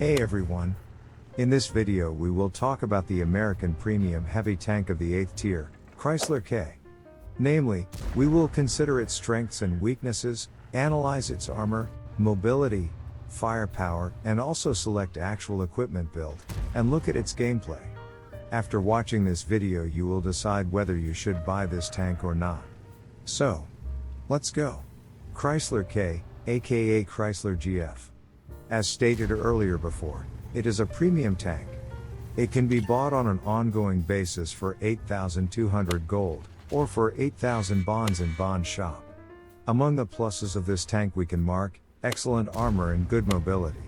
Hey everyone! In this video we will talk about the American premium heavy tank of the 8th tier, Chrysler K. Namely, we will consider its strengths and weaknesses, analyze its armor, mobility, firepower, and also select actual equipment build, and look at its gameplay. After watching this video you will decide whether you should buy this tank or not. So, let's go. Chrysler K, aka Chrysler GF. As stated earlier before, it is a premium tank. It can be bought on an ongoing basis for 8,200 gold, or for 8,000 bonds in bond shop. Among the pluses of this tank we can mark, excellent armor and good mobility.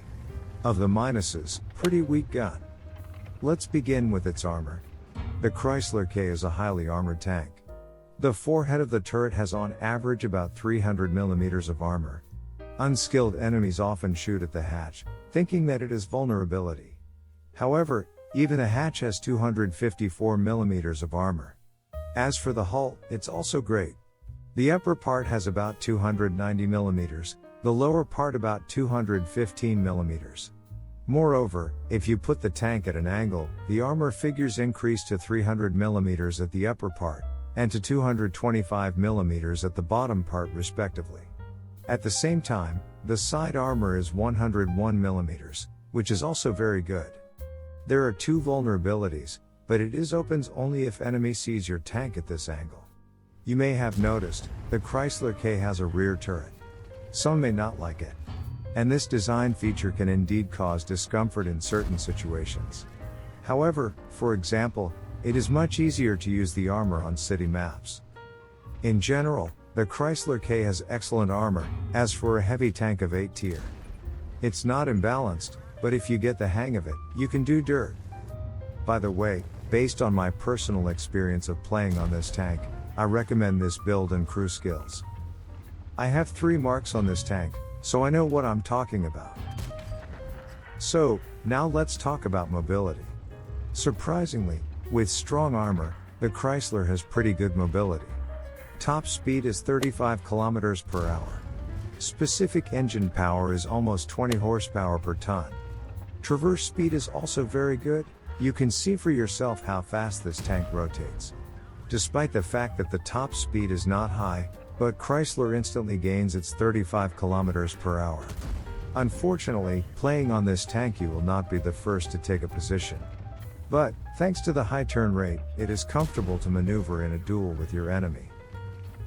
Of the minuses, pretty weak gun. Let's begin with its armor. The Chrysler K is a highly armored tank. The forehead of the turret has on average about 300 mm of armor. Unskilled enemies often shoot at the hatch, thinking that it is vulnerability. However, even the hatch has 254 mm of armor. As for the hull, it's also great. The upper part has about 290 mm, the lower part about 215 mm. Moreover, if you put the tank at an angle, the armor figures increase to 300 mm at the upper part, and to 225 mm at the bottom part respectively. At the same time, the side armor is 101 mm, which is also very good. There are two vulnerabilities, but it opens only if enemy sees your tank at this angle. You may have noticed, the Chrysler K has a rear turret. Some may not like it. And this design feature can indeed cause discomfort in certain situations. However, for example, it is much easier to use the armor on city maps. In general, the Chrysler K has excellent armor, as for a heavy tank of 8 tier. It's not imbalanced, but if you get the hang of it, you can do dirt. By the way, based on my personal experience of playing on this tank, I recommend this build and crew skills. I have 3 marks on this tank, so I know what I'm talking about. So, now let's talk about mobility. Surprisingly, with strong armor, the Chrysler has pretty good mobility. Top speed is 35 km per hour. Specific engine power is almost 20 horsepower per ton. Traverse speed is also very good. You can see for yourself how fast this tank rotates. Despite the fact that the top speed is not high, but Chrysler instantly gains its 35 km per hour. Unfortunately, playing on this tank you will not be the first to take a position. But, thanks to the high turn rate, it is comfortable to maneuver in a duel with your enemy.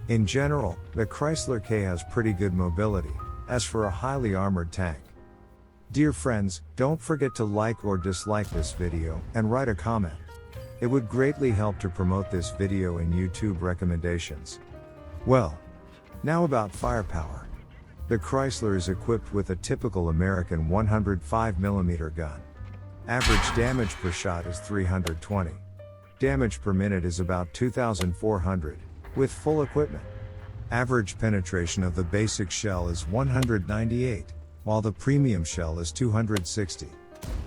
In general, the Chrysler K has pretty good mobility, as for a highly armored tank. Dear friends, don't forget to like or dislike this video, and write a comment. It would greatly help to promote this video in YouTube recommendations. Well, now about firepower. The Chrysler is equipped with a typical American 105mm gun. Average damage per shot is 320. Damage per minute is about 2,400. With full equipment. Average penetration of the basic shell is 198, while the premium shell is 260.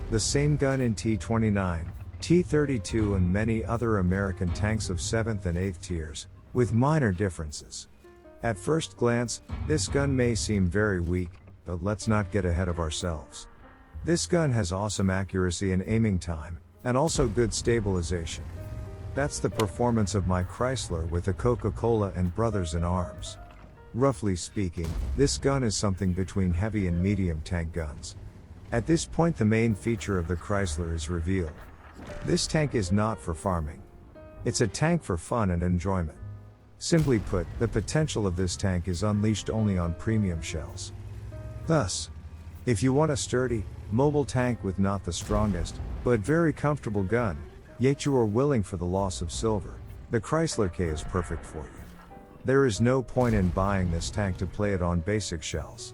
The same gun in T-29, T-32 and many other American tanks of 7th and 8th tiers, with minor differences. At first glance, this gun may seem very weak, but let's not get ahead of ourselves. This gun has awesome accuracy and aiming time, and also good stabilization. That's the performance of my Chrysler with the Coca-Cola and Brothers in Arms. Roughly speaking, this gun is something between heavy and medium tank guns. At this point the main feature of the Chrysler is revealed. This tank is not for farming. It's a tank for fun and enjoyment. Simply put, the potential of this tank is unleashed only on premium shells. Thus, if you want a sturdy, mobile tank with not the strongest, but very comfortable gun, yet you are willing for the loss of silver, the Chrysler K is perfect for you. There is no point in buying this tank to play it on basic shells.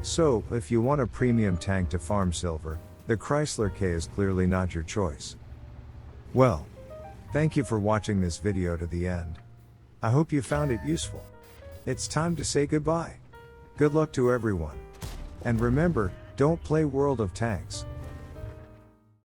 So, if you want a premium tank to farm silver, the Chrysler K is clearly not your choice. Well, thank you for watching this video to the end. I hope you found it useful. It's time to say goodbye. Good luck to everyone. And remember, don't play World of Tanks.